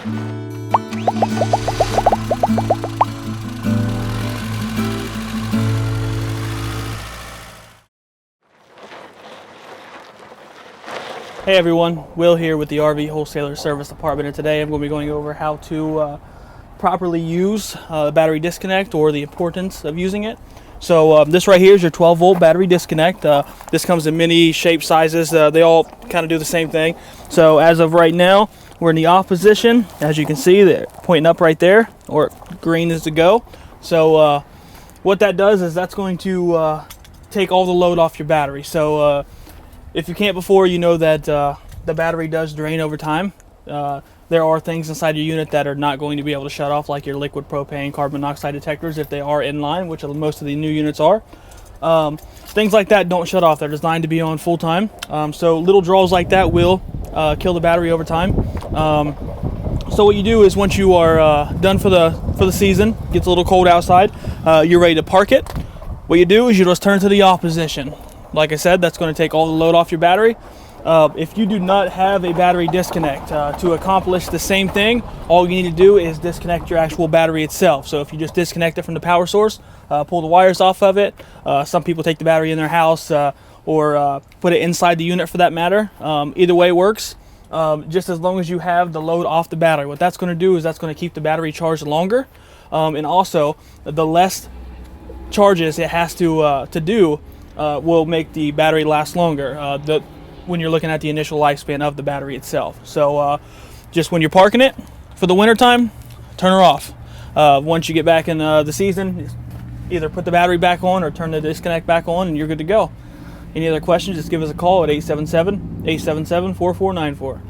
Hey everyone, Will here with the RV Wholesalers Service Department, and today I'm going to be going over how to properly use the battery disconnect, or the importance of using it. So this right here is your 12 volt battery disconnect. This comes in many shape sizes. They all kind of do the same thing. So as of right now, we're in the off position. As you can see, they're pointing up right there, or green is to go. So what that does is that's going to take all the load off your battery. So if you can't before, you know that the battery does drain over time. There are things inside your unit that are not going to be able to shut off, like your liquid propane, carbon monoxide detectors, if they are in line, which most of the new units are. Things like that don't shut off. They're designed to be on full time. So little draws like that will kill the battery over time. So what you do is, once you are done for the season, gets a little cold outside, you're ready to park it. What you do is you just turn to the off position. Like I said, that's going to take all the load off your battery. If you do not have a battery disconnect, to accomplish the same thing, all you need to do is disconnect your actual battery itself. So if you just disconnect it from the power source, pull the wires off of it. Some people take the battery in their house, or put it inside the unit for that matter. Either way works, just as long as you have the load off the battery. What that's going to do is that's going to keep the battery charged longer, and also the less charges it has to do will make the battery last longer when you're looking at the initial lifespan of the battery itself. So just when you're parking it for the winter time, turn her off. Once you get back in the season, either put the battery back on or turn the disconnect back on, and you're good to go. Any other questions, just give us a call at 877-877-4494.